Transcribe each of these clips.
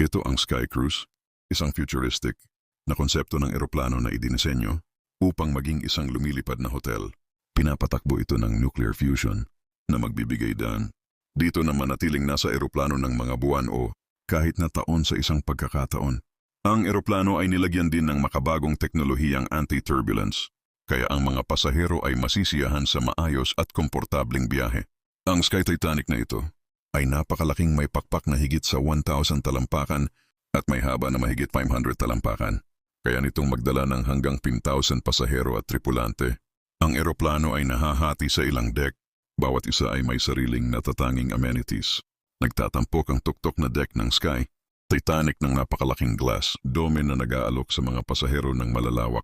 Ito ang Sky Cruise, isang futuristic na konsepto ng eroplano na idinisenyo upang maging isang lumilipad na hotel. Pinapatakbo ito ng nuclear fusion na magbibigay daan. Dito na manatiling nasa eroplano ng mga buwan o kahit na taon sa isang pagkakataon. Ang eroplano ay nilagyan din ng makabagong teknolohiyang anti-turbulence, kaya ang mga pasahero ay masisiyahan sa maayos at komportableng biyahe. Ang Sky Titanic na ito ay napakalaking may pakpak na higit sa 1,000 talampakan at may haba na mahigit 500 talampakan. Kaya nitong magdala ng hanggang 10,000 pasahero at tripulante. Ang eroplano ay nahahati sa ilang deck, bawat isa ay may sariling natatanging amenities. Nagtatampok ang tuktok na deck ng Sky Titanic ng napakalaking glass dome na nag-aalok sa mga pasahero ng malalawak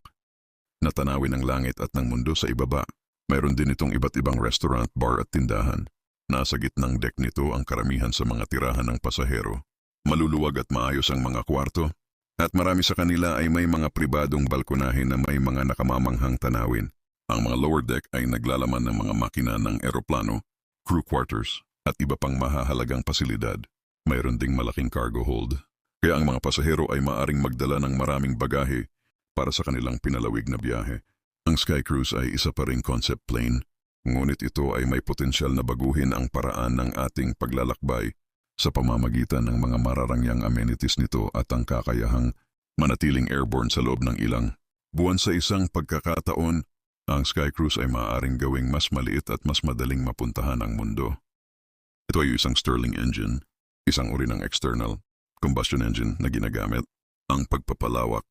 na tanawin ng langit at ng mundo sa ibaba. Mayroon din itong iba't ibang restaurant, bar at tindahan. Nasa gitnang deck nito ang karamihan sa mga tirahan ng pasahero. Maluluwag at maayos ang mga kwarto at marami sa kanila ay may mga pribadong balkonahe na may mga nakamamanghang tanawin. Ang mga lower deck ay naglalaman ng mga makina ng eroplano, crew quarters at iba pang mahahalagang pasilidad. Mayroon ding malaking cargo hold. Kaya ang mga pasahero ay maaring magdala ng maraming bagahe para sa kanilang pinalawig na biyahe. Ang Sky Cruise ay isa pa ring concept plane, ngunit ito ay may potensyal na baguhin ang paraan ng ating paglalakbay sa pamamagitan ng mga mararangyang amenities nito at ang kakayahang manatiling airborne sa loob ng ilang buwan. Sa isang pagkakataon, ang Sky Cruise ay maaaring gawing mas maliit at mas madaling mapuntahan ang mundo. Ito ay isang Stirling engine, isang uri ng external combustion engine na ginagamit ang pagpapalawak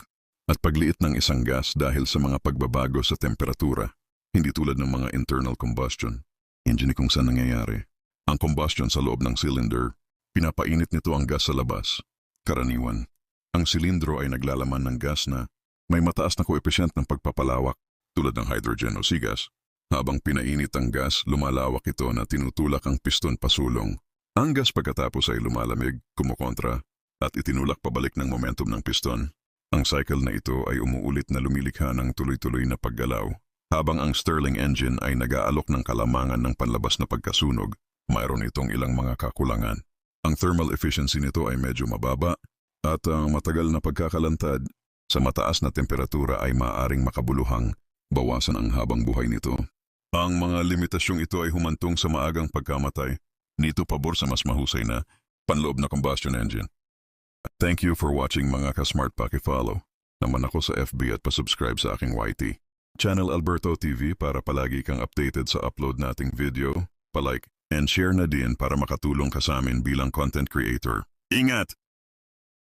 at pagliit ng isang gas dahil sa mga pagbabago sa temperatura, hindi tulad ng mga internal combustion engine kung saan nangyayari. Ang combustion sa loob ng cylinder, pinapainit nito ang gas sa labas. Karaniwan, ang silindro ay naglalaman ng gas na may mataas na koepisyent ng pagpapalawak tulad ng hydrogen o C-gas. Habang pinainit ang gas, lumalawak ito na tinutulak ang piston pasulong. Ang gas pagkatapos ay lumalamig, kumukontra, at itinulak pabalik ng momentum ng piston. Ang cycle na ito ay umuulit na lumilikha ng tuloy-tuloy na paggalaw. Habang ang Stirling engine ay nag-aalok ng kalamangan ng panlabas na pagkasunog, mayroon itong ilang mga kakulangan. Ang thermal efficiency nito ay medyo mababa at ang matagal na pagkakalantad sa mataas na temperatura ay maaaring makabuluhang bawasan ang habang buhay nito. Ang mga limitasyong ito ay humantong sa maagang pagkamatay, nito pabor sa mas mahusay na panloob na combustion engine. Thank you for watching mga ka-smart. Paki-follow naman ako sa FB at pasubscribe sa aking YT channel Alberto TV para palagi kang updated sa upload nating video, palike and share na din para makatulong ka sa amin bilang content creator. Ingat!